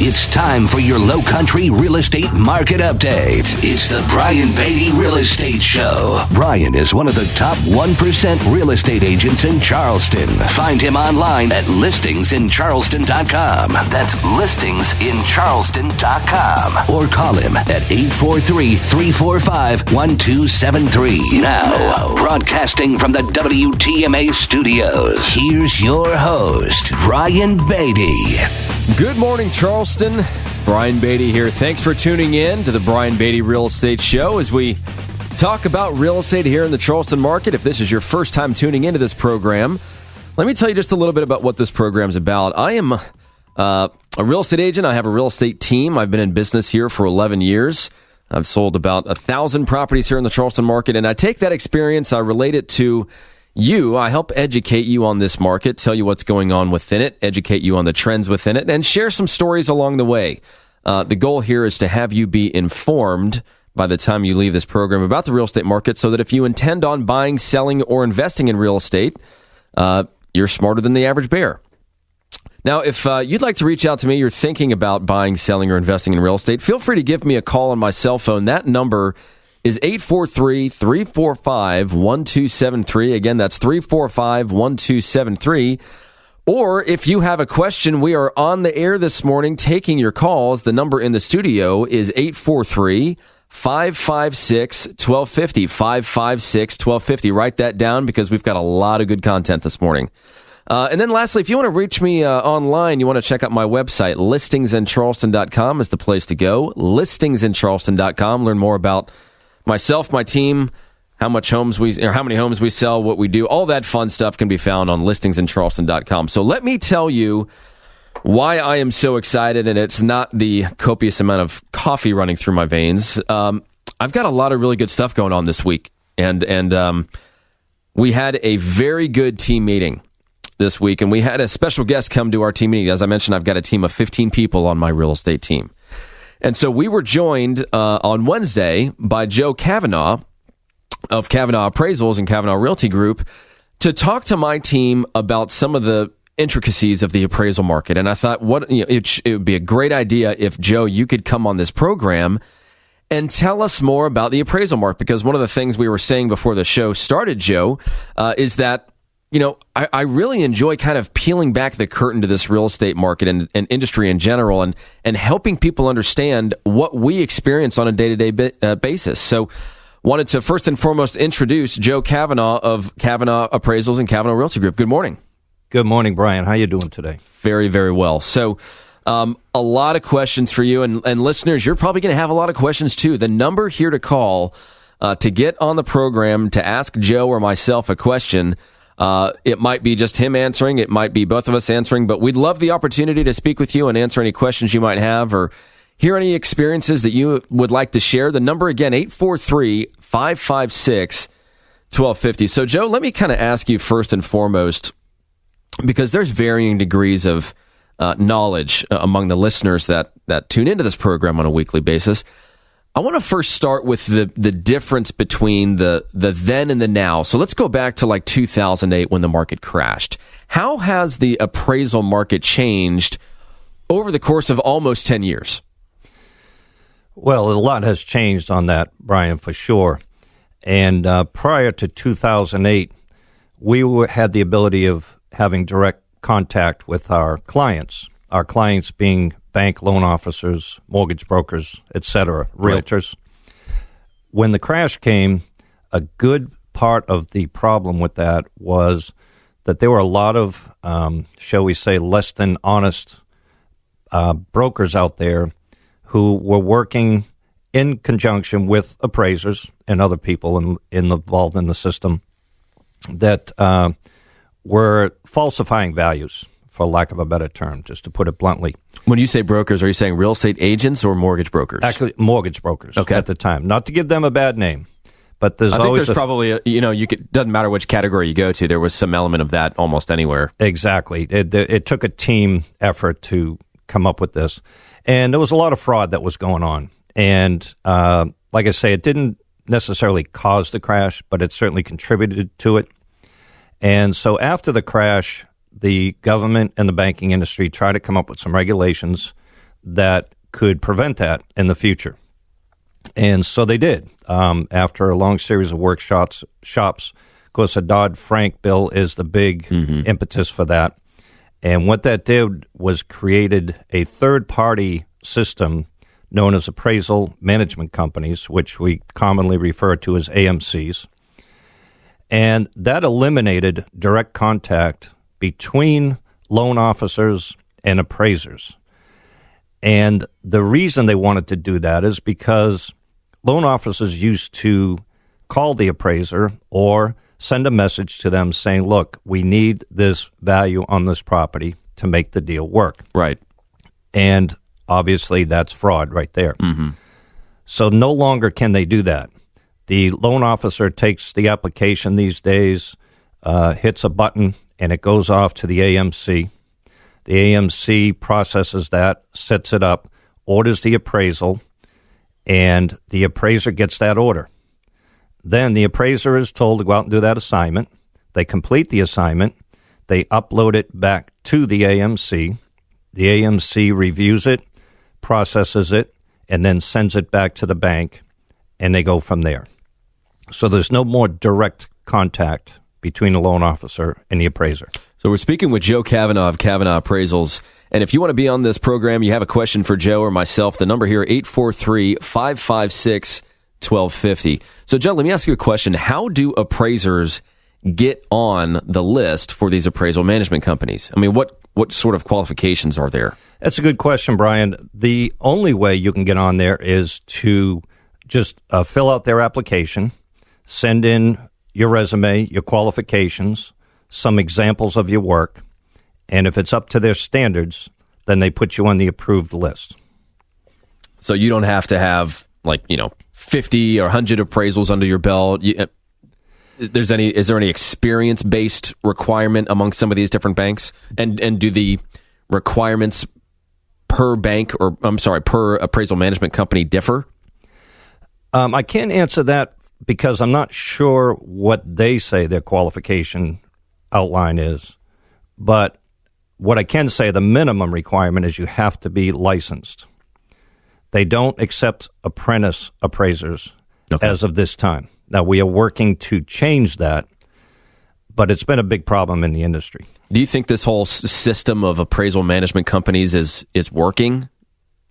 It's time for your Low Country real estate market update. It's the Brian Beatty Real Estate Show. Brian is one of the top 1% real estate agents in Charleston. Find him online at listingsincharleston.com. That's listingsincharleston.com. Or call him at 843-345-1273. Now, broadcasting from the WTMA studios, here's your host, Brian Beatty. Good morning, Charleston. Brian Beatty here. Thanks for tuning in to the Brian Beatty Real Estate Show as we talk about real estate here in the Charleston market. If this is your first time tuning into this program, let me tell you just a little bit about what this program is about. I am a real estate agent. I have a real estate team. I've been in business here for 11 years. I've sold about 1,000 properties here in the Charleston market, and I take that experience, I relate it to you. I help educate you on this market, tell you what's going on within it, educate you on the trends within it, and share some stories along the way. The goal here is to have you be informed by the time you leave this program about the real estate market so that if you intend on buying, selling, or investing in real estate, you're smarter than the average bear. Now, if you'd like to reach out to me, you're thinking about buying, selling, or investing in real estate, feel free to give me a call on my cell phone. That number is 843-345-1273. Again, that's 345-1273. Or if you have a question, we are on the air this morning taking your calls. The number in the studio is 843-556-1250, 556-1250. Write that down because we've got a lot of good content this morning. And then lastly, if you want to reach me online, you want to check out my website, listingsincharleston.com is the place to go. Listingsincharleston.com. Learn more about myself, my team, how many homes we sell, what we do, all that fun stuff can be found on listingsincharleston.com. So let me tell you why I am so excited, and it's not the copious amount of coffee running through my veins. I've got a lot of really good stuff going on this week, and we had a very good team meeting this week, and we had a special guest come to our team meeting. As I mentioned, I've got a team of 15 people on my real estate team. And so we were joined on Wednesday by Joe Kavanaugh of Kavanaugh Appraisals and Kavanaugh Realty Group to talk to my team about some of the intricacies of the appraisal market. And I thought, it would be a great idea if, Joe, you could come on this program and tell us more about the appraisal market. Because one of the things we were saying before the show started, Joe, is that I really enjoy kind of peeling back the curtain to this real estate market and industry in general and helping people understand what we experience on a day-to-day basis. So wanted to first and foremost introduce Joe Kavanaugh of Kavanaugh Appraisals and Kavanaugh Realty Group. Good morning. Good morning, Brian. How you doing today? Very, very well. So a lot of questions for you, and listeners, you're probably going to have a lot of questions too. The number here to call to get on the program to ask Joe or myself a question, it might be just him answering. It might be both of us answering, but we'd love the opportunity to speak with you and answer any questions you might have or hear any experiences that you would like to share. The number again, 843-556-1250. So, Joe, let me kind of ask you first and foremost, because there's varying degrees of knowledge among the listeners that tune into this program on a weekly basis. I want to first start with the difference between the then and the now. So let's go back to like 2008 when the market crashed. How has the appraisal market changed over the course of almost 10 years? Well, a lot has changed on that, Brian, for sure. And prior to 2008, we had the ability of having direct contact with our clients being bank loan officers, mortgage brokers, etc., realtors. Right. When the crash came, a good part of the problem with that was that there were a lot of, shall we say, less than honest brokers out there who were working in conjunction with appraisers and other people involved in the system that were falsifying values, for lack of a better term, just to put it bluntly. When you say brokers, are you saying real estate agents or mortgage brokers? Actually, mortgage brokers at the time. Not to give them a bad name, but there's always... there's probably, doesn't matter which category you go to, there was some element of that almost anywhere. Exactly. It took a team effort to come up with this. And there was a lot of fraud that was going on. And like I say, it didn't necessarily cause the crash, but it certainly contributed to it. And so after the crash, the government and the banking industry tried to come up with some regulations that could prevent that in the future. And so they did. After a long series of workshops, of course, the Dodd-Frank bill is the big impetus for that. And what that did was created a third-party system known as appraisal management companies, which we commonly refer to as AMCs. And that eliminated direct contact between loan officers and appraisers. And the reason they wanted to do that is because loan officers used to call the appraiser or send a message to them saying, look, we need this value on this property to make the deal work. Right. And obviously that's fraud right there. So no longer can they do that. The loan officer takes the application these days, hits a button, and it goes off to the AMC. The AMC processes that, sets it up, orders the appraisal, and the appraiser gets that order. Then the appraiser is told to go out and do that assignment. They complete the assignment. They upload it back to the AMC. The AMC reviews it, processes it, and then sends it back to the bank, and they go from there. So there's no more direct contact between the loan officer and the appraiser. So we're speaking with Joe Kavanaugh of Kavanaugh Appraisals. And if you want to be on this program, you have a question for Joe or myself, the number here, 843-556-1250. So, Joe, let me ask you a question. How do appraisers get on the list for these appraisal management companies? I mean, what sort of qualifications are there? That's a good question, Brian. The only way you can get on there is to just fill out their application, send in your resume, your qualifications, some examples of your work, and if it's up to their standards, then they put you on the approved list. So you don't have to have 50 or 100 appraisals under your belt. Is there any experience-based requirement among some of these different banks? And do the requirements per bank per appraisal management company differ? I can't answer that because I'm not sure what they say their qualification outline is. But what I can say, the minimum requirement is you have to be licensed. They don't accept apprentice appraisers as of this time. Now, we are working to change that, but it's been a big problem in the industry. Do you think this whole system of appraisal management companies is working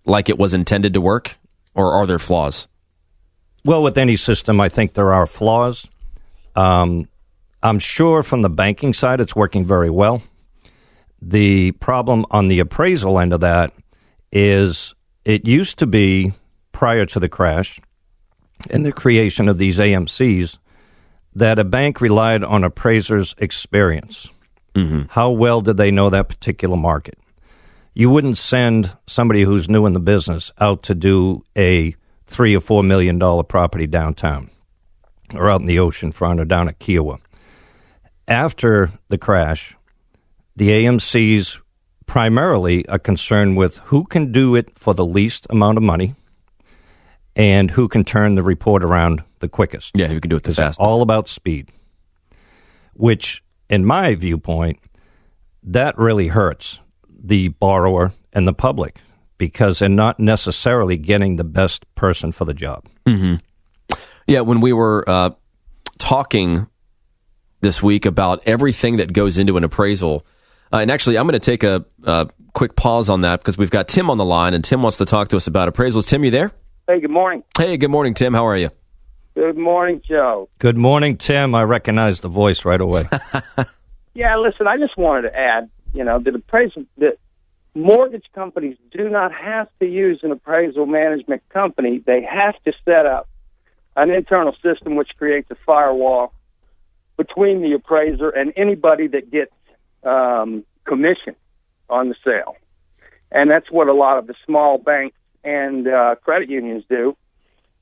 like it was intended to work, or are there flaws? Well, with any system, I think there are flaws. I'm sure from the banking side, it's working very well. The problem on the appraisal end of that is it used to be, prior to the crash and the creation of these AMCs, that a bank relied on appraisers' experience. How well did they know that particular market? You wouldn't send somebody who's new in the business out to do a $3 or $4 million property downtown or out in the oceanfront or down at Kiowa. After the crash, the AMCs primarily are concerned with who can do it for the least amount of money and who can turn the report around the quickest. Yeah, who can do it the fastest. It's all about speed, which, in my viewpoint, that really hurts the borrower and the public because they're not necessarily getting the best person for the job. Yeah, when we were talking this week about everything that goes into an appraisal, and actually I'm going to take a quick pause on that because we've got Tim on the line, and Tim wants to talk to us about appraisals. Tim, you there? Hey, good morning. Hey, good morning, Tim. How are you? Good morning, Joe. Good morning, Tim. I recognize the voice right away. Yeah, listen, I just wanted to add, that mortgage companies do not have to use an appraisal management company. They have to set up an internal system which creates a firewall between the appraiser and anybody that gets commission on the sale. And that's what a lot of the small banks and credit unions do.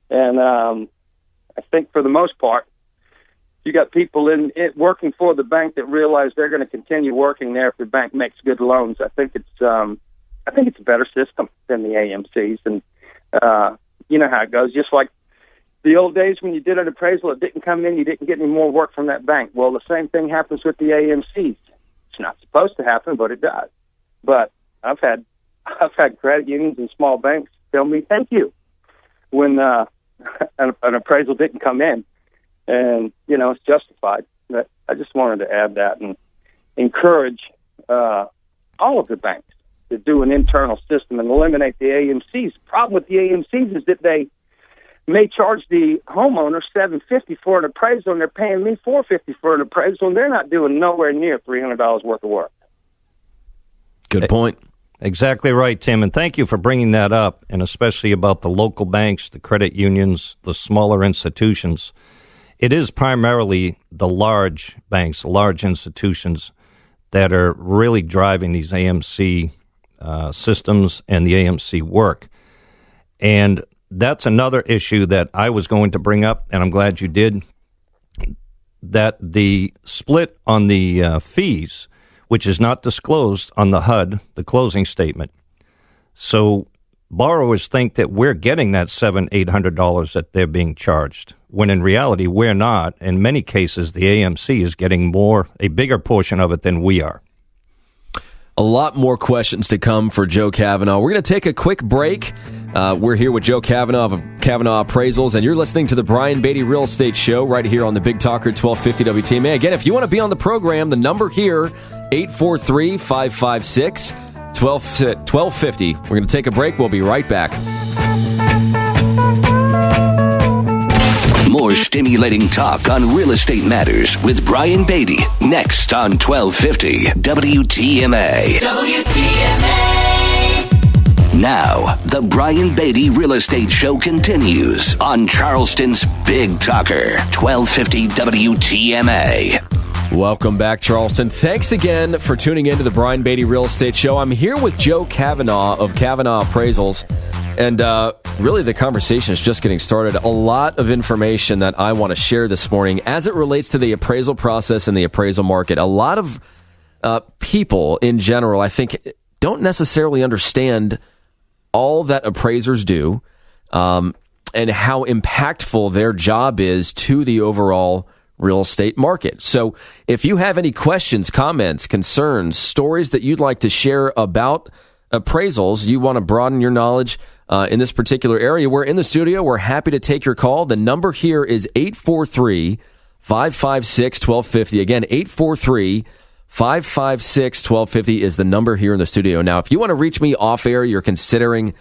And I think for the most part, you got people in it working for the bank that realize they're going to continue working there if the bank makes good loans. I think it's a better system than the AMCs, and you know how it goes. Just like the old days when you did an appraisal, it didn't come in, you didn't get any more work from that bank. Well, the same thing happens with the AMCs. It's not supposed to happen, but it does. But I've had I've had credit unions and small banks tell me thank you when an appraisal didn't come in, and it's justified. But I just wanted to add that and encourage all of the banks to do an internal system and eliminate the AMCs. The problem with the AMCs is that they may charge the homeowner $750 for an appraisal, and they're paying me $450 for an appraisal, and they're not doing nowhere near $300 worth of work. Good point. Exactly right, Tim, and thank you for bringing that up, and especially about the local banks, the credit unions, the smaller institutions. It is primarily the large banks, large institutions that are really driving these AMC systems and the AMC work. And that's another issue that I was going to bring up, and I'm glad you did, that the split on the fees, which is not disclosed on the HUD, the closing statement. So borrowers think that we're getting that $700-800 that they're being charged, when in reality we're not. In many cases, the AMC is getting a bigger portion of it than we are. A lot more questions to come for Joe Cavanaugh. We're going to take a quick break. We're here with Joe Cavanaugh of Cavanaugh Appraisals, and you're listening to the Brian Beatty Real Estate Show right here on the Big Talker 1250 WTMA. Again, if you want to be on the program, the number here, 843-556-1250. We're going to take a break. We'll be right back. More stimulating talk on real estate matters with Brian Beatty next on 1250 WTMA. Now, the Brian Beatty Real Estate Show continues on Charleston's Big Talker 1250 WTMA. Welcome back, Charleston. Thanks again for tuning in to the Brian Beatty Real Estate Show. I'm here with Joe Cavanaugh of Cavanaugh Appraisals. And really, the conversation is just getting started. A lot of information that I want to share this morning as it relates to the appraisal process and the appraisal market. A lot of people in general, I think, don't necessarily understand all that appraisers do and how impactful their job is to the overall real estate market. So if you have any questions, comments, concerns, stories that you'd like to share about appraisals, you want to broaden your knowledge in this particular area, we're in the studio. We're happy to take your call. The number here is 843-556-1250. Again, 843-556-1250 is the number here in the studio. Now, if you want to reach me off air, you're considering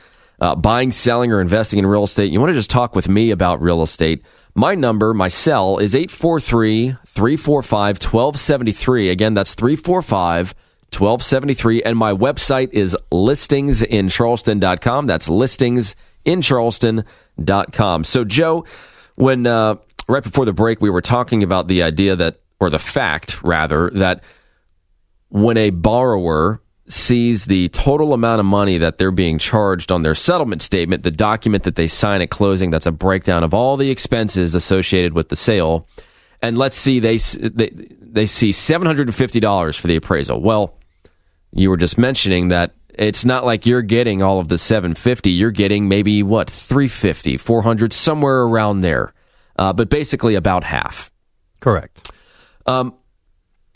buying, selling, or investing in real estate, you want to just talk with me about real estate, my number, my cell, is 843-345-1273. Again, that's 345-1273, and my website is listingsincharleston.com. That's listingsincharleston.com. So, Joe, when right before the break, we were talking about the idea that, or the fact, rather, that when a borrower sees the total amount of money that they're being charged on their settlement statement, the document that they sign at closing, that's a breakdown of all the expenses associated with the sale, and let's see they see $750 for the appraisal. Well, you were just mentioning that it's not like you're getting all of the $750. You're getting maybe, $350, $400, somewhere around there, but basically about half. Correct. I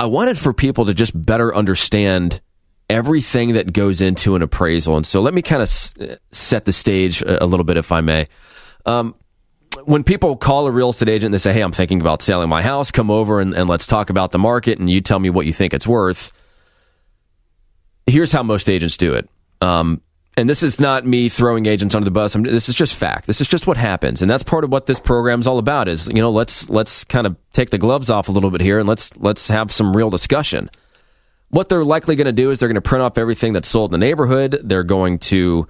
wanted for people to just better understand everything that goes into an appraisal. And so let me kind of set the stage a little bit, if I may. When people call a real estate agent and they say, hey, I'm thinking about selling my house, come over and let's talk about the market and you tell me what you think it's worth. Here's how most agents do it. And this is not me throwing agents under the bus. This is just fact. This is just what happens. And that's part of what this program's all about is, let's kind of take the gloves off a little bit here and let's have some real discussion. What they're likely going to do is they're going to print off everything that's sold in the neighborhood. They're going to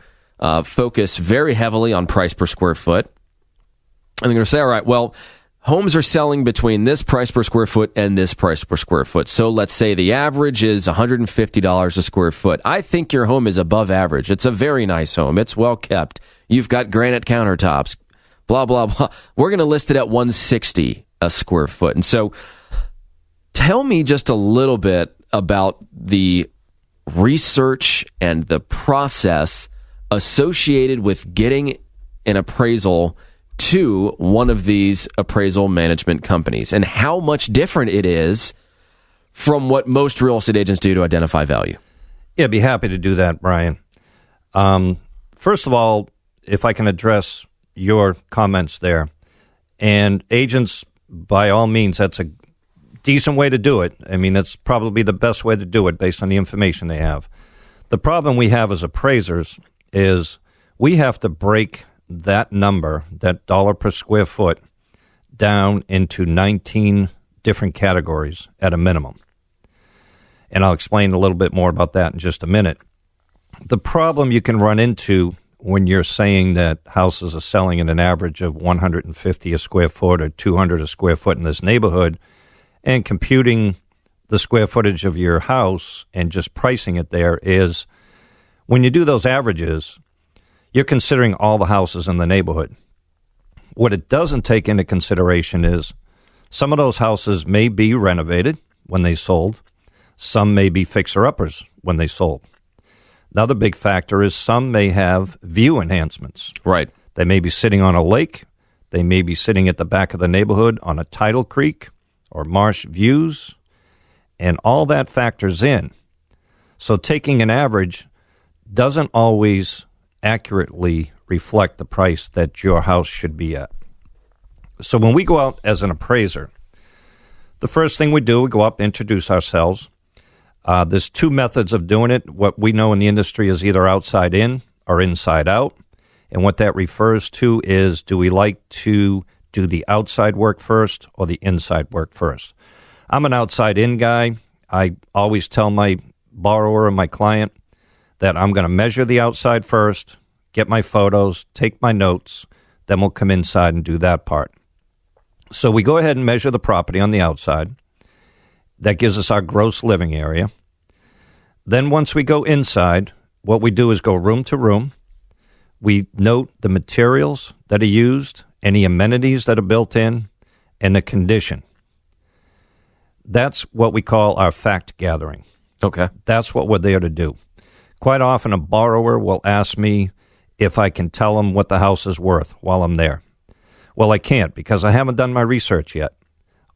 focus very heavily on price per square foot. And they're going to say, all right, well, homes are selling between this price per square foot and this price per square foot. So let's say the average is $150 a square foot. I think your home is above average. It's a very nice home. It's well kept. You've got granite countertops, blah, blah, blah. We're going to list it at $160 a square foot. And so tell me just a little bit about the research and the process associated with getting an appraisal to one of these appraisal management companies and how much different it is from what most real estate agents do to identify value. Yeah, I'd be happy to do that, Brian. First of all, if I can address your comments there, and agents, by all means, that's a decent way to do it. I mean, it's probably the best way to do it based on the information they have. The problem we have as appraisers is we have to break that number, that dollar per square foot, down into 19 different categories at a minimum. And I'll explain a little bit more about that in just a minute. The problem you can run into when you're saying that houses are selling at an average of 150 a square foot or 200 a square foot in this neighborhood, and computing the square footage of your house and just pricing it there, is when you do those averages, you're considering all the houses in the neighborhood. What it doesn't take into consideration is some of those houses may be renovated when they sold. Some may be fixer-uppers when they sold. Another big factor is some may have view enhancements. Right. They may be sitting on a lake. They may be sitting at the back of the neighborhood on a tidal creek or marsh views, and all that factors in. So taking an average doesn't always accurately reflect the price that your house should be at. So when we go out as an appraiser, the first thing we do, we go up, introduce ourselves. There's two methods of doing it. What we know in the industry is either outside in or inside out. And what that refers to is, do we like to do the outside work first or the inside work first? I'm an outside in guy. I always tell my borrower and my client that I'm going to measure the outside first, get my photos, take my notes, then we'll come inside and do that part. So we go ahead and measure the property on the outside. That gives us our gross living area. Then once we go inside, what we do is go room to room. We note the materials that are used, any amenities that are built in, and the condition. That's what we call our fact gathering. Okay. That's what we're there to do. Quite often a borrower will ask me if I can tell them what the house is worth while I'm there. Well, I can't because I haven't done my research yet.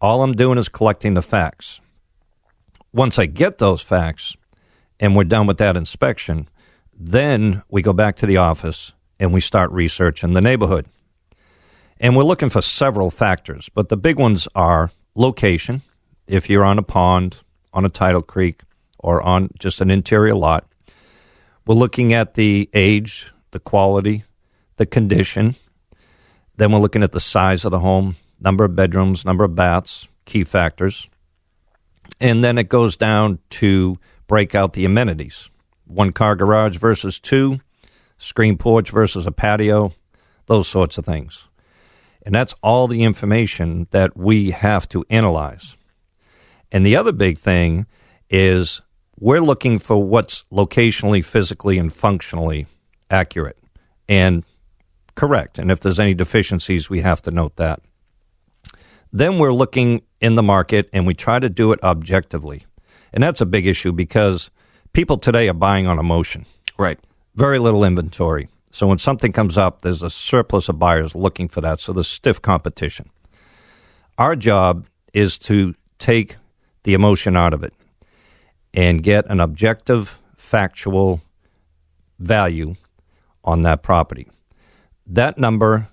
All I'm doing is collecting the facts. Once I get those facts and we're done with that inspection, then we go back to the office and we start researching the neighborhood. And we're looking for several factors, but the big ones are location, if you're on a pond, on a tidal creek, or on just an interior lot. We're looking at the age, the quality, the condition. Then we're looking at the size of the home, number of bedrooms, number of baths, key factors. And then it goes down to break out the amenities. 1-car garage versus 2, screen porch versus a patio, those sorts of things. And that's all the information that we have to analyze. And the other big thing is we're looking for what's locationally, physically, and functionally accurate and correct. And if there's any deficiencies, we have to note that. Then we're looking in the market, and we try to do it objectively. And that's a big issue because people today are buying on emotion. Right. Very little inventory. So when something comes up, there's a surplus of buyers looking for that. So there's stiff competition. Our job is to take the emotion out of it and get an objective, factual value on that property. That number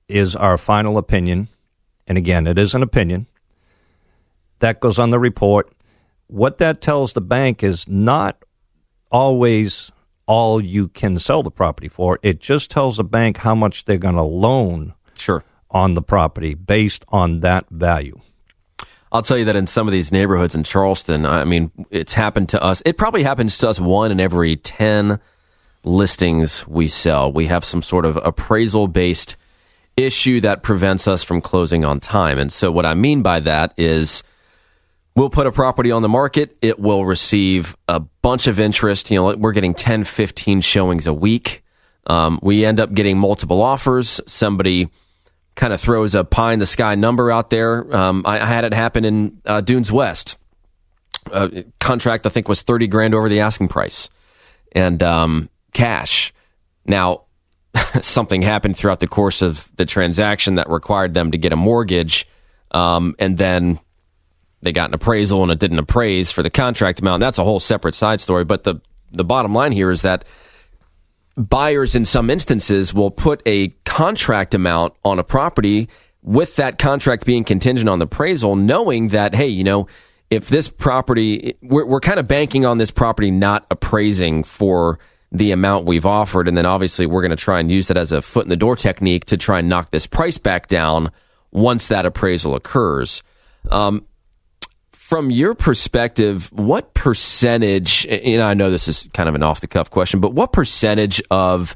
is our final opinion. And again, it is an opinion. That goes on the report. What that tells the bank is not always all you can sell the property for. It just tells the bank how much they're going to loan on the property based on that value. I'll tell you that in some of these neighborhoods in Charleston, I mean, it's happened to us. It probably happens to us 1 in every 10 listings we sell. We have some sort of appraisal-based issue that prevents us from closing on time. And so what I mean by that is we'll put a property on the market. It will receive a bunch of interest. You know, we're getting 10, 15 showings a week. We end up getting multiple offers. Somebody kind of throws a pie-in-the-sky number out there. I had it happen in Dunes West. Contract, I think, was $30,000 over the asking price. And cash. Now, something happened throughout the course of the transaction that required them to get a mortgage, and then they got an appraisal and it didn't appraise for the contract amount. That's a whole separate side story. But the bottom line here is that buyers in some instances will put a contract amount on a property with that contract being contingent on the appraisal, knowing that, hey, if this property, we're kind of banking on this property not appraising for the amount we've offered, and then obviously we're going to try and use that as a foot in the door technique to try and knock this price back down once that appraisal occurs. From your perspective, what percentage, I know this is kind of an off-the-cuff question, but what percentage of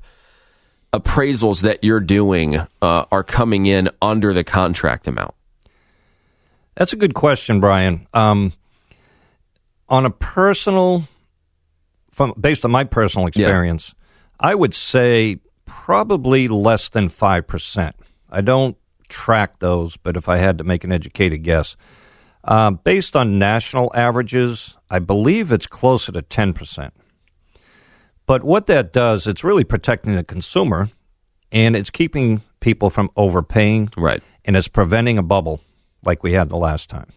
appraisals that you're doing are coming in under the contract amount? That's a good question, Brian. On a personal, based on my personal experience, I would say probably less than 5%. I don't track those, but if I had to make an educated guess, based on national averages, I believe it's closer to 10%. But what that does, it's really protecting the consumer, and it's keeping people from overpaying, right? And it's preventing a bubble like we had the last time.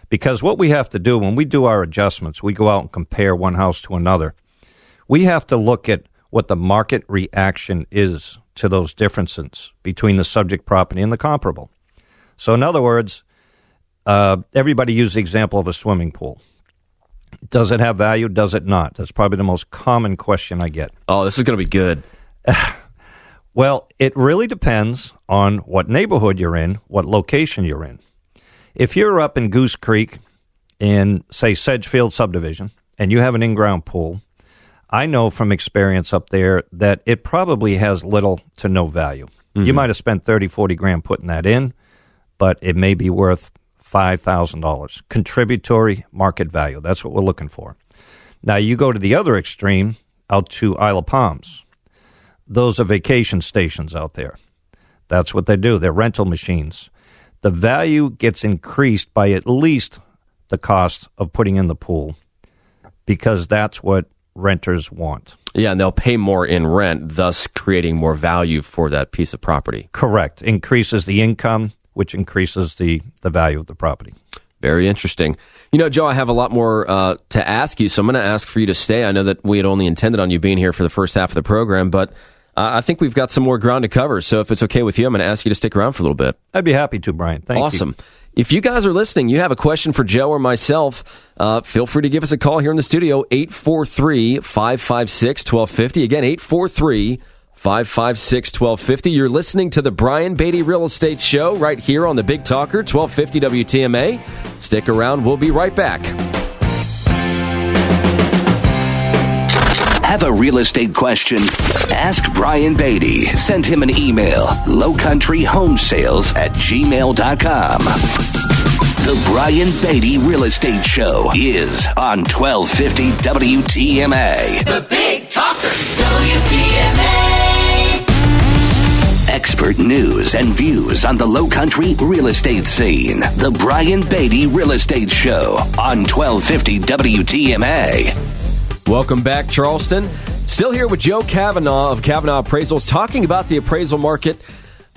Because what we have to do when we do our adjustments, we go out and compare one house to another. We have to look at what the market reaction is to those differences between the subject property and the comparable. So in other words, everybody used the example of a swimming pool. Does it have value? Does it not? That's probably the most common question I get. Oh, this is going to be good. Well, it really depends on what neighborhood you're in, what location you're in. If you're up in Goose Creek in, say, Sedgefield subdivision, and you have an in-ground pool, I know from experience up there that it probably has little to no value. Mm-hmm. You might have spent $30, $40,000 putting that in, but it may be worth $5,000. Contributory market value. That's what we're looking for. Now, you go to the other extreme, out to Isle of Palms. Those are vacation stations out there. That's what they do. They're rental machines. The value gets increased by at least the cost of putting in the pool because that's what renters want. Yeah, and they'll pay more in rent, thus creating more value for that piece of property. Correct. Increases the income, which increases the value of the property. Very interesting. Joe, I have a lot more to ask you, so I'm going to ask for you to stay. I know that we had only intended on you being here for the first half of the program, but I think we've got some more ground to cover. So if it's okay with you, I'm going to ask you to stick around for a little bit. I'd be happy to, Brian. Thank you. Awesome. If you guys are listening, you have a question for Joe or myself, feel free to give us a call here in the studio, 843-556-1250. Again, 843-556-1250. You're listening to the Brian Beatty Real Estate Show right here on the Big Talker, 1250 WTMA. Stick around. We'll be right back. Have a real estate question? Ask Brian Beatty. Send him an email, lowcountryhomesales@gmail.com. The Brian Beatty Real Estate Show is on 1250 WTMA. The Big Talker, WTMA. Expert news and views on the Low Country real estate scene. The Brian Beatty Real Estate Show on 1250 WTMA. Welcome back, Charleston. Still here with Joe Kavanaugh of Kavanaugh Appraisals, talking about the appraisal market,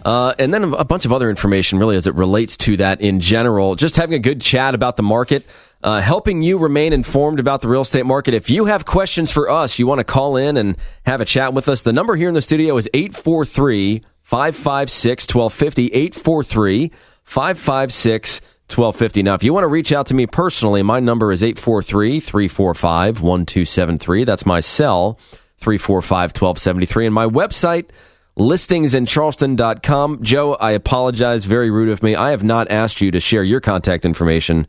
and then a bunch of other information, really, as it relates to that in general. Just having a good chat about the market, helping you remain informed about the real estate market. If you have questions for us, you want to call in and have a chat with us, the number here in the studio is 843-556-1250, 843-556-1250. 1250. Now, if you want to reach out to me personally, my number is 843-345-1273. That's my cell, 345-1273. And my website, listingsincharleston.com. Joe, I apologize. Very rude of me. I have not asked you to share your contact information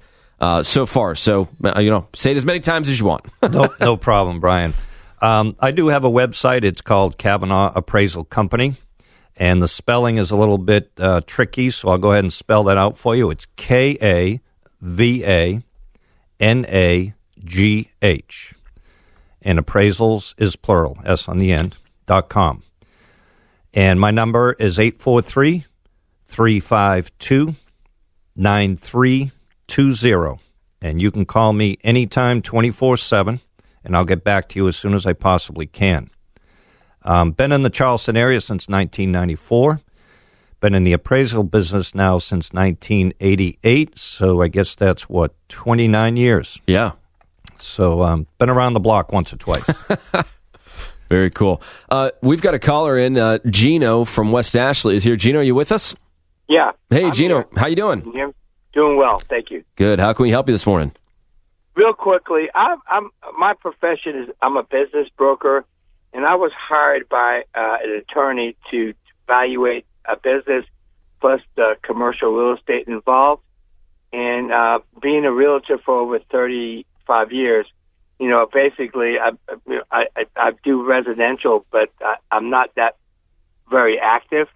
so far. So, say it as many times as you want. No problem, Brian. I do have a website. It's called Kavanaugh Appraisal Company. And the spelling is a little bit tricky, so I'll go ahead and spell that out for you. It's Kavagnagh, and appraisals is plural, S on the end, .com. And my number is 843-352-9320. And you can call me anytime, 24/7, and I'll get back to you as soon as I possibly can. Been in the Charleston area since 1994. Been in the appraisal business now since 1988. So I guess that's, 29 years. Yeah. So been around the block once or twice. Very cool. We've got a caller in. Gino from West Ashley is here. Gino, are you with us? Yeah. Hey, I'm Gino. here. How you doing? Doing well, thank you. Good. How can we help you this morning? Real quickly, my profession is I'm a business broker, and I was hired by an attorney to evaluate a business plus the commercial real estate involved. And being a realtor for over 35 years, basically I do residential, but I'm not that very active.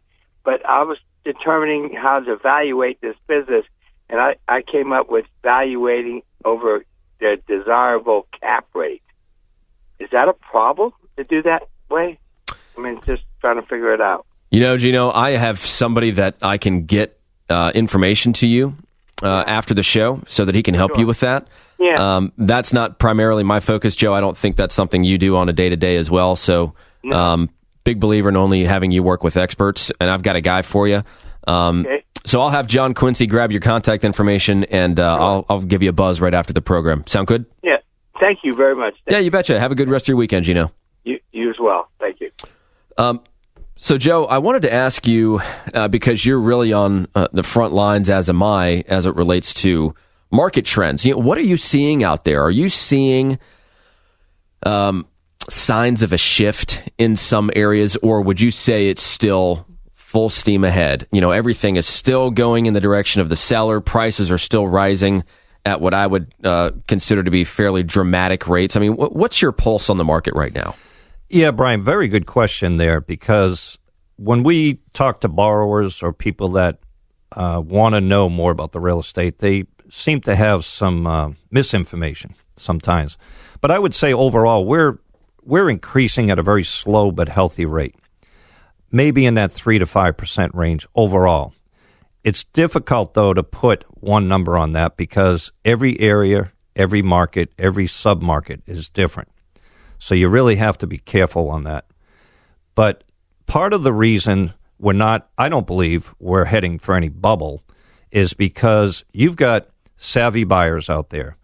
But I was determining how to evaluate this business, and I came up with valuating over the desirable cap rate. Is that a problem to do that way? I mean, just trying to figure it out. Gino, I have somebody that I can get information to you after the show so that he can help you with that. Yeah. That's not primarily my focus, Joe. I don't think that's something you do on a day-to-day as well. So big believer in only having you work with experts, and I've got a guy for you. Okay. So I'll have John Quincy grab your contact information, and I'll give you a buzz right after the program. Sound good? Yeah. Thank you very much. Yeah, you betcha. Have a good rest of your weekend, Gino. You as well. Thank you. So, Joe, I wanted to ask you, because you're really on the front lines, as am I, as it relates to market trends. What are you seeing out there? Are you seeing signs of a shift in some areas, or would you say it's still full steam ahead? Everything is still going in the direction of the seller. Prices are still rising at what I would consider to be fairly dramatic rates. I mean, what's your pulse on the market right now? Yeah, Brian, very good question there, because when we talk to borrowers or people that want to know more about the real estate, they seem to have some misinformation sometimes. But I would say overall, we're increasing at a very slow but healthy rate, maybe in that 3 to 5% range overall. It's difficult, though, to put one number on that because every area, every market, every sub-market is different. So you really have to be careful on that. But part of the reason I don't believe we're heading for any bubble, is because you've got savvy buyers out there.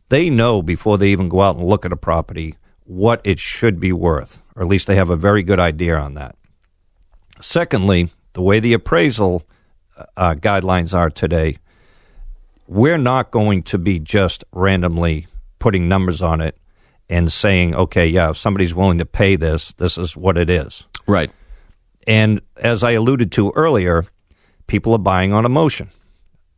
They know before they even go out and look at a property what it should be worth, or at least they have a very good idea on that. Secondly, the way the appraisal guidelines are today, we're not going to be just randomly putting numbers on it and saying, okay, yeah, if somebody's willing to pay this, this is what it is. Right. And as I alluded to earlier, people are buying on emotion.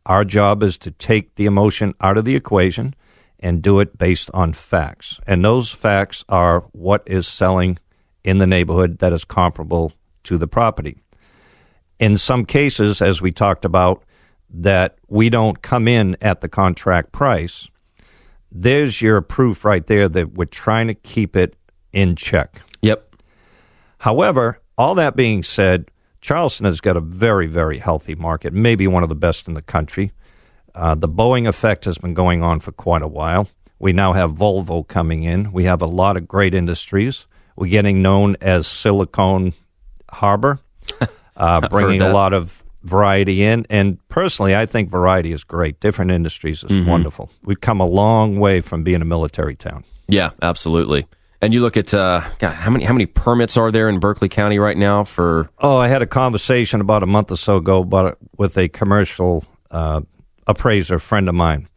Our job is to take the emotion out of the equation and do it based on facts. And those facts are what is selling in the neighborhood that is comparable to the property. In some cases, as we talked about, that we don't come in at the contract price, there's your proof right there that we're trying to keep it in check. Yep. However, all that being said, Charleston has got a very, very healthy market, maybe one of the best in the country. The Boeing effect has been going on for quite a while. We now have Volvo coming in. We have a lot of great industries. We're getting known as Silicon Harbor, bringing a lot of variety in. And personally, I think variety is great. Different industries is wonderful. We've come a long way from being a military town. Yeah, absolutely. And you look at how many permits are there in Berkeley County right now for? Oh, I had a conversation about a month or so ago with a commercial appraiser friend of mine,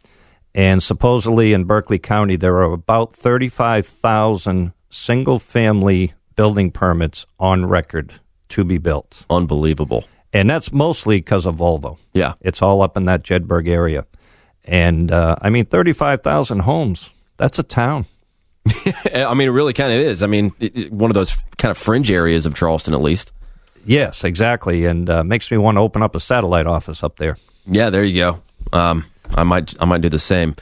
and supposedly in Berkeley County there are about 35,000 single-family building permits on record to be built. Unbelievable. And that's mostly because of Volvo. Yeah, it's all up in that Jedburgh area, and 35,000 homes. That's a town. I mean, it really kind of is. I mean, one of those kind of fringe areas of Charleston, at least. Yes, exactly, and makes me want to open up a satellite office up there. Yeah, there you go. I might do the same.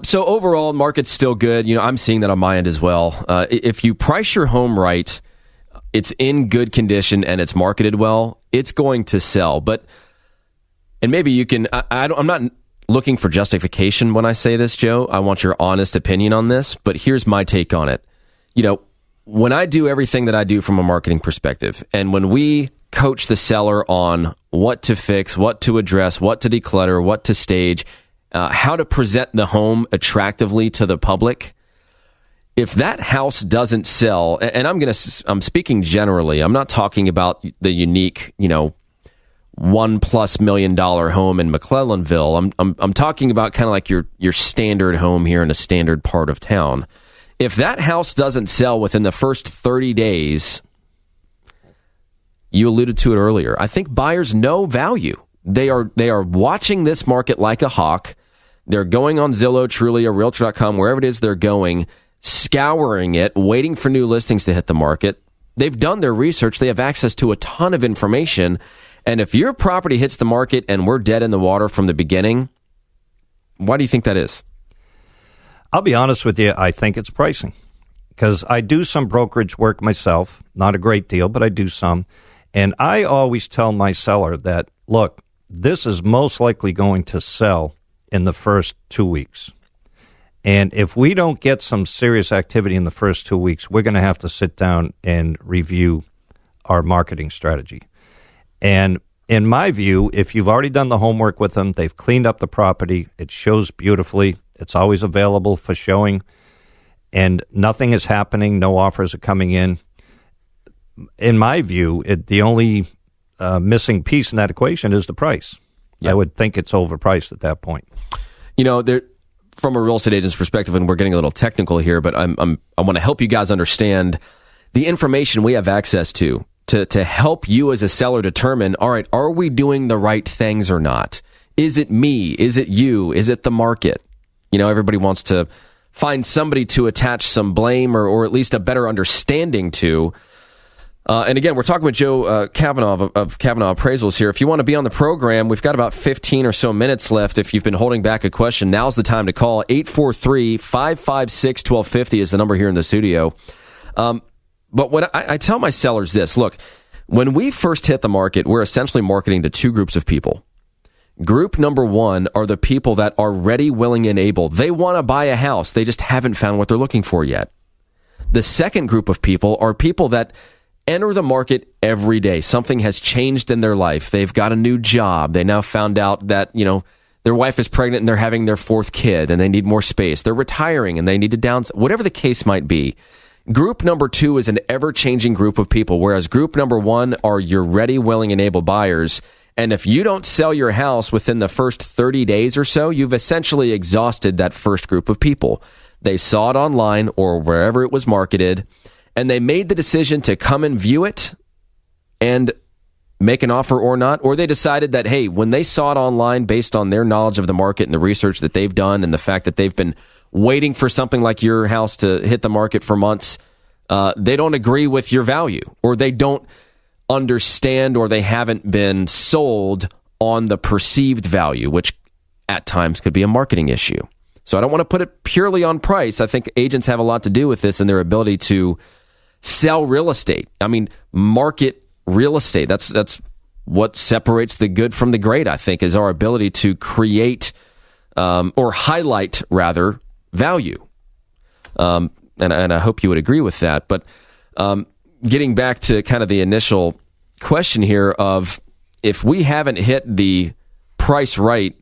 So overall, market's still good. I'm seeing that on my end as well. If you price your home right, it's in good condition and it's marketed well, it's going to sell. And maybe you can. I'm not looking for justification when I say this, Joe. I want your honest opinion on this, but here's my take on it. When I do everything that I do from a marketing perspective, and when we coach the seller on what to fix, what to address, what to declutter, what to stage, how to present the home attractively to the public, if that house doesn't sell, and I'm speaking generally, I'm not talking about the unique, $1+ million home in McClellanville. I'm talking about kind of like your standard home here in a standard part of town. If that house doesn't sell within the first 30 days, you alluded to it earlier, I think buyers know value. They are watching this market like a hawk. They're going on Zillow, Trulia, Realtor.com, wherever it is they're going, scouring it, waiting for new listings to hit the market. They've done their research. They have access to a ton of information. And if your property hits the market and we're dead in the water from the beginning, why do you think that is? I'll be honest with you. I think it's pricing, because I do some brokerage work myself. Not a great deal, but I do some. And I always tell my seller that, look, this is most likely going to sell in the first 2 weeks. And if we don't get some serious activity in the first 2 weeks, we're going to have to sit down and review our marketing strategy. And in my view, if you've already done the homework with them, they've cleaned up the property, it shows beautifully, it's always available for showing, and nothing is happening, no offers are coming in. In my view, the only missing piece in that equation is the price. Yep. I would think it's overpriced at that point. From a real estate agent's perspective, and we're getting a little technical here, but I want to help you guys understand the information we have access to help you as a seller determine, all right, are we doing the right things or not? Is it me? Is it you? Is it the market? Everybody wants to find somebody to attach some blame or at least a better understanding to. And again, we're talking with Joe Kavanaugh of Kavanaugh Appraisals here. If you want to be on the program, we've got about 15 or so minutes left. If you've been holding back a question, now's the time to call. 843-556-1250 is the number here in the studio. But what I tell my sellers this, look, when we first hit the market, we're essentially marketing to two groups of people. Group number one are the people that are ready, willing, and able. They want to buy a house. They just haven't found what they're looking for yet. The second group of people are people that enter the market every day. Something has changed in their life. They've got a new job. They now found out that, their wife is pregnant and they're having their fourth kid and they need more space. They're retiring and they need to downsize, whatever the case might be. Group number two is an ever-changing group of people, whereas group number one are your ready, willing, and able buyers. And if you don't sell your house within the first 30 days or so, you've essentially exhausted that first group of people. They saw it online or wherever it was marketed, and they made the decision to come and view it and make an offer or not, or they decided that, hey, when they saw it online based on their knowledge of the market and the research that they've done and the fact that they've been waiting for something like your house to hit the market for months, they don't agree with your value, or they don't understand, or they haven't been sold on the perceived value, which at times could be a marketing issue. So I don't want to put it purely on price. I think agents have a lot to do with this and their ability to sell real estate. I mean, market real estate. That's what separates the good from the great, I think, is our ability to create or highlight, rather, value. And I hope you would agree with that. But getting back to kind of the initial question here of if we haven't hit the price right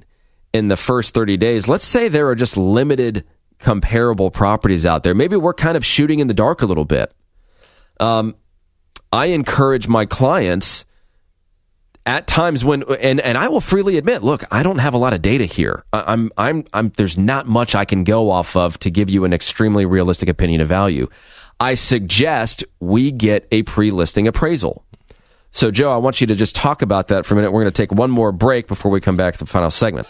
in the first 30 days, let's say there are just limited comparable properties out there. Maybe we're kind of shooting in the dark a little bit. I encourage my clients at times when, and I will freely admit, look, I don't have a lot of data here. There's not much I can go off of to give you an extremely realistic opinion of value. I suggest we get a pre-listing appraisal. So, Joe, I want you to just talk about that for a minute. We're going to take one more break before we come back to the final segment.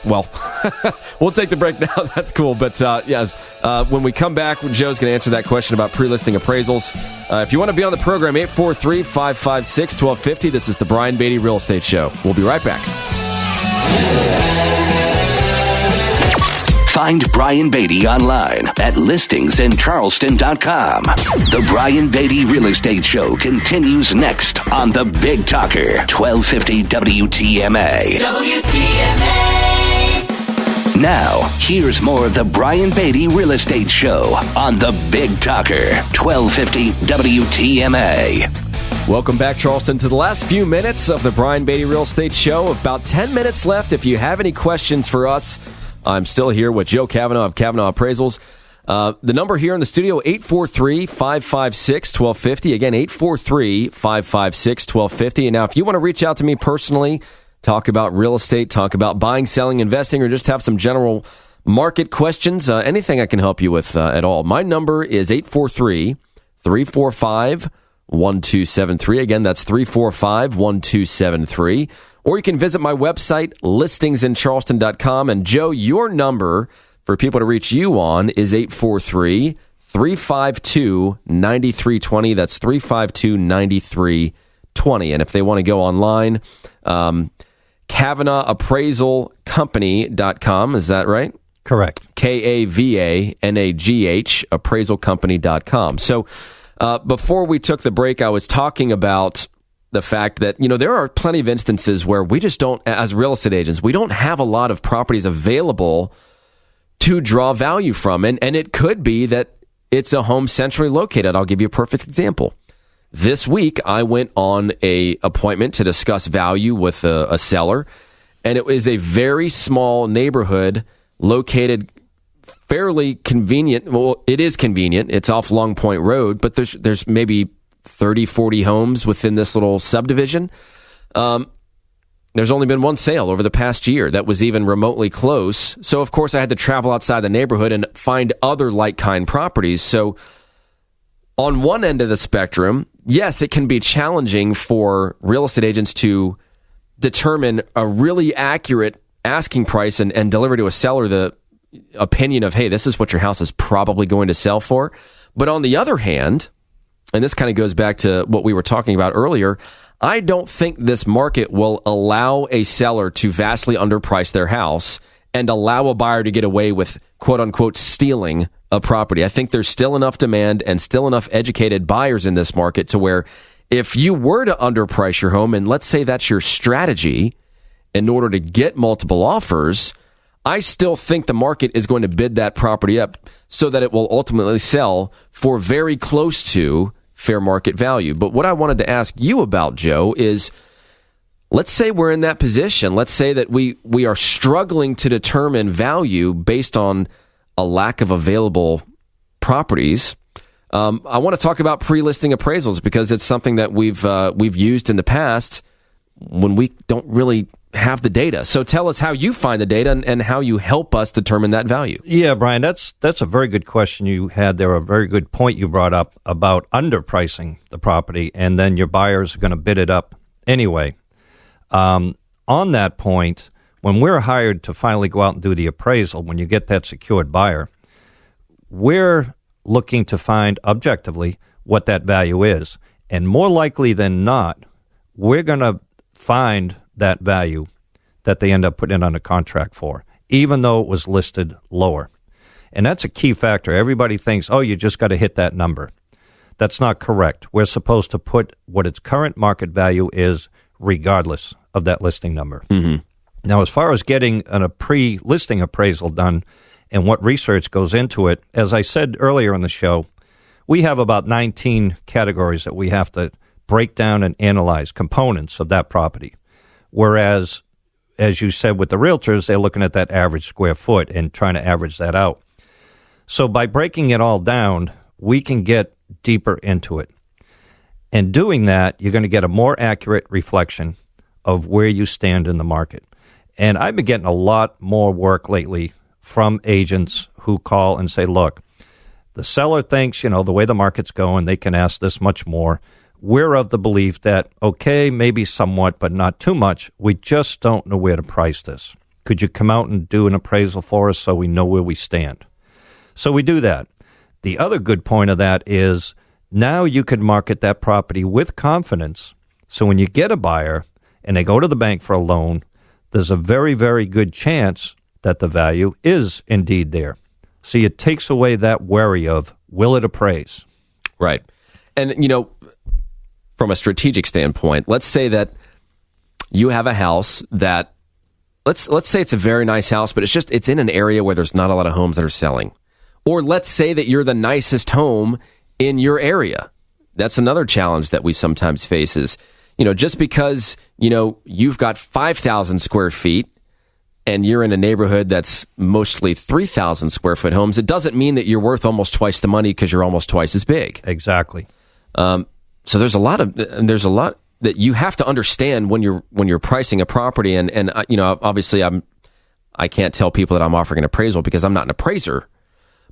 We'll take the break now. That's cool. But yes, when we come back, Joe's going to answer that question about pre-listing appraisals. If you want to be on the program, 843-556-1250. This is the Brian Beatty Real Estate Show. We'll be right back. Find Brian Beatty online at listingsincharleston.com. The Brian Beatty Real Estate Show continues next on the Big Talker, 1250 WTMA. WTMA. Now, here's more of the Brian Beatty Real Estate Show on the Big Talker, 1250 WTMA. Welcome back, Charleston, to the last few minutes of the Brian Beatty Real Estate Show. About 10 minutes left. If you have any questions for us, I'm still here with Joe Kavanaugh of Kavanaugh Appraisals. The number here in the studio, 843-556-1250. Again, 843-556-1250. And now, if you want to reach out to me personally, talk about real estate, talk about buying, selling, investing, or just have some general market questions, anything I can help you with at all, my number is 843-345-1273. Again, that's 345-1273. Or you can visit my website, listingsincharleston.com. And Joe, your number for people to reach you on is 843-352-9320. That's 352-9320. And if they want to go online, Kavanaugh appraisalcompany.com. Is that right? Correct. Kavanagh, appraisalcompany.com. So before we took the break, I was talking about the fact that, there are plenty of instances where we just don't, as real estate agents, we don't have a lot of properties available to draw value from. And it could be that it's a home centrally located. I'll give you a perfect example. This week, I went on a appointment to discuss value with a seller, and it was a very small neighborhood located fairly convenient. Well, it is convenient. It's off Long Point Road, but there's maybe 30, 40 homes within this little subdivision. There's only been one sale over the past year that was even remotely close. So, of course, I had to travel outside the neighborhood and find other like-kind properties. So, on one end of the spectrum, yes, it can be challenging for real estate agents to determine a really accurate asking price and deliver to a seller the opinion of, hey, this is what your house is probably going to sell for. But on the other hand, and this kind of goes back to what we were talking about earlier, I don't think this market will allow a seller to vastly underprice their house and allow a buyer to get away with, quote unquote, stealing a property. I think there's still enough demand and still enough educated buyers in this market to where if you were to underprice your home, and let's say that's your strategy in order to get multiple offers, I still think the market is going to bid that property up so that it will ultimately sell for very close to fair market value. But what I wanted to ask you about, Joe, is let's say we're in that position. Let's say that we are struggling to determine value based on a lack of available properties. I want to talk about pre-listing appraisals because it's something that we've used in the past when we don't really have the data. So tell us how you find the data and how you help us determine that value. Yeah, Brian, that's a very good question you had there, a very good point you brought up about underpricing the property, and then your buyers are going to bid it up anyway. On that point, when we're hired to finally go out and do the appraisal, when you get that secured buyer, we're looking to find objectively what that value is. And more likely than not, we're going to find that value that they end up putting it under contract for, even though it was listed lower. And that's a key factor. Everybody thinks, oh, you just got to hit that number. That's not correct. We're supposed to put what its current market value is regardless of that listing number. Mm-hmm. Now, as far as getting a pre-listing appraisal done and what research goes into it, as I said earlier in the show, we have about 19 categories that we have to break down and analyze, components of that property. Whereas, as you said with the realtors, they're looking at that average square foot and trying to average that out. So by breaking it all down, we can get deeper into it. And doing that, you're going to get a more accurate reflection of where you stand in the market. And I've been getting a lot more work lately from agents who call and say, look, the seller thinks, the way the market's going, they can ask this much more. We're of the belief that, okay, maybe somewhat, but not too much. We just don't know where to price this. Could you come out and do an appraisal for us so we know where we stand? So we do that. The other good point of that is now you can market that property with confidence. So when you get a buyer and they go to the bank for a loan, there's a very, very good chance that the value is indeed there. So it takes away that worry of, will it appraise? Right. And, from a strategic standpoint, let's say that you have a house that, let's say it's a very nice house, but it's in an area where there's not a lot of homes that are selling. Or let's say that you're the nicest home in your area. That's another challenge that we sometimes face is, just because, you've got 5,000 square feet and you're in a neighborhood that's mostly 3,000 square foot homes, it doesn't mean that you're worth almost twice the money because you're almost twice as big. Exactly. So there's a lot that you have to understand when you're pricing a property, and obviously I can't tell people that I'm offering an appraisal because I'm not an appraiser,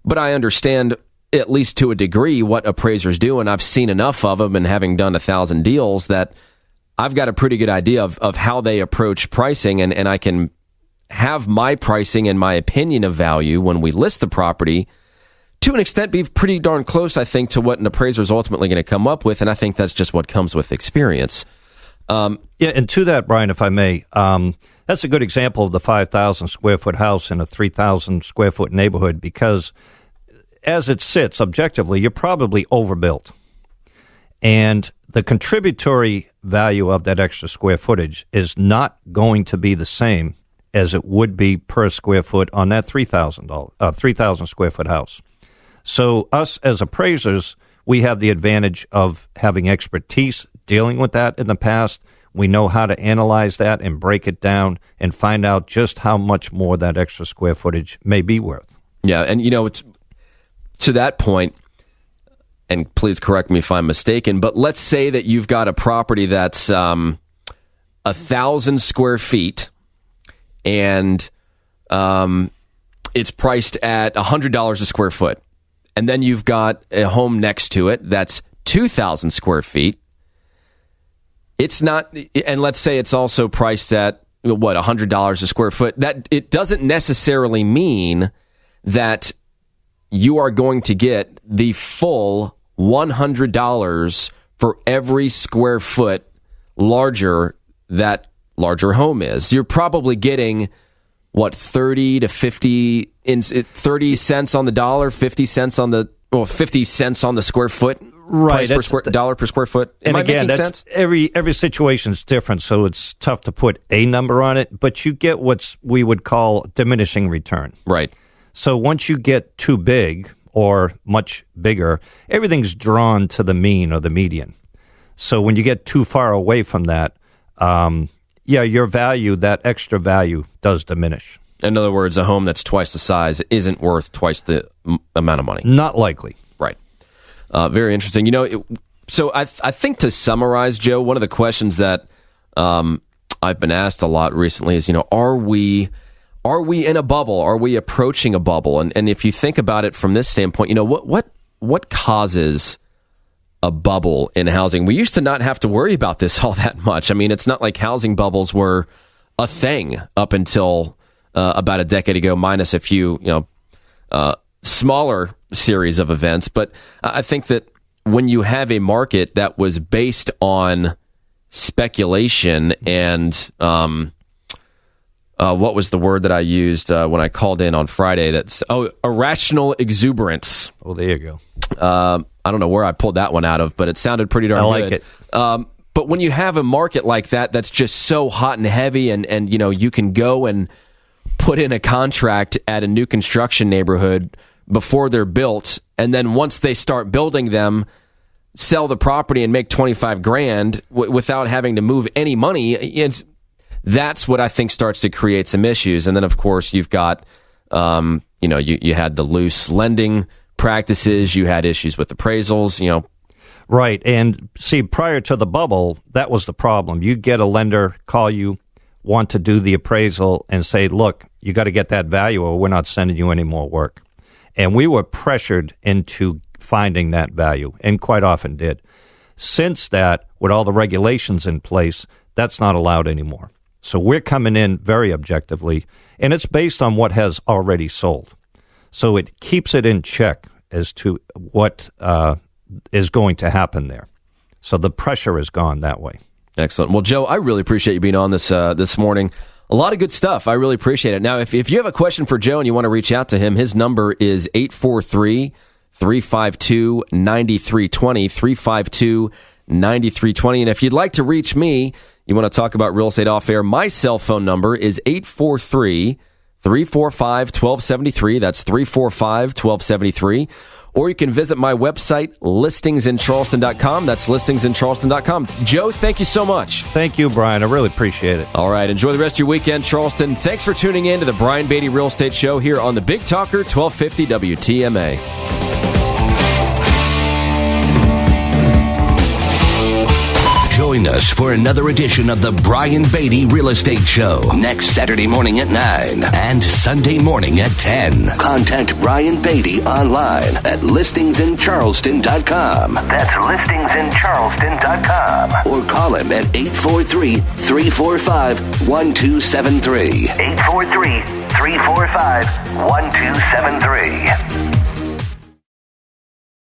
but I understand at least to a degree what appraisers do, and I've seen enough of them, and having done 1,000 deals, that I've got a pretty good idea of how they approach pricing, and I can have my pricing and my opinion of value when we list the property to an extent be pretty darn close, I think, to what an appraiser is ultimately going to come up with, and I think that's just what comes with experience. And to that, Brian, if I may, that's a good example of the 5,000 square foot house in a 3,000 square foot neighborhood, because as it sits objectively, you're probably overbuilt. And the contributory value of that extra square footage is not going to be the same as it would be per square foot on that 3,000 square foot house. So us as appraisers, we have the advantage of having expertise dealing with that in the past. We know how to analyze that and break it down and find out just how much more that extra square footage may be worth. Yeah, and it's to that point, and please correct me if I'm mistaken, but let's say that you've got a property that's 1,000 square feet, and it's priced at $100 a square foot. And then you've got a home next to it that's 2,000 square feet. It's not, and let's say it's also priced at, $100 a square foot. That it doesn't necessarily mean that you are going to get the full $100 for every square foot larger that larger home is. You're probably getting 30 to 50 cents on the dollar, 50 cents on the 50 cents on the square foot, right? Dollar per square foot. Am I making sense? Every situation is different, so it's tough to put a number on it. But you get what we would call diminishing return, right? So once you get too big or much bigger, everything's drawn to the mean or the median. So when you get too far away from that, your value, that extra value, does diminish. In other words, a home that's twice the size isn't worth twice the amount of money. Not likely. Right. Very interesting. So I think to summarize, Joe, one of the questions that I've been asked a lot recently is, are we in a bubble? Are we approaching a bubble? And if you think about it from this standpoint, what causes a bubble in housing? We used to not have to worry about this all that much. I mean, it's not like housing bubbles were a thing up until about a decade ago, minus a few, smaller series of events. But I think that when you have a market that was based on speculation and what was the word that I used when I called in on Friday? That's irrational exuberance. Oh, there you go. I don't know where I pulled that one out of, but it sounded pretty darn good. I like it. But when you have a market like that, that's just so hot and heavy, and you can go and put in a contract at a new construction neighborhood before they're built, and then once they start building them, sell the property and make $25,000 without having to move any money. That's what I think starts to create some issues. And then, of course, you've got, you had the loose lending practices, you had issues with appraisals, Right. And see, prior to the bubble, that was the problem. You get a lender call you, want to do the appraisal, and say, look, you got to get that value or we're not sending you any more work. And we were pressured into finding that value, and quite often did. Since that, with all the regulations in place, that's not allowed anymore. So we're coming in very objectively, and it's based on what has already sold. So it keeps it in check as to what is going to happen there. So the pressure is gone that way. Excellent. Well, Joe, I really appreciate you being on this morning. A lot of good stuff. I really appreciate it. Now, if you have a question for Joe and you want to reach out to him, his number is 843-352-9320, 352-9320. And if you'd like to reach me, you want to talk about real estate off air, my cell phone number is 843-345-1273. That's 345-1273. or you can visit my website, listingsincharleston.com. That's listingsincharleston.com. Joe, thank you so much. Thank you, Brian. I really appreciate it. All right, enjoy the rest of your weekend, Charleston. Thanks for tuning in to the Brian Beatty Real Estate Show here on the Big Talker 1250 WTMA. Join us for another edition of the Brian Beatty Real Estate Show next Saturday morning at 9 and Sunday morning at 10. Contact Brian Beatty online at listingsincharleston.com. That's listingsincharleston.com. Or call him at 843-345-1273. 843-345-1273.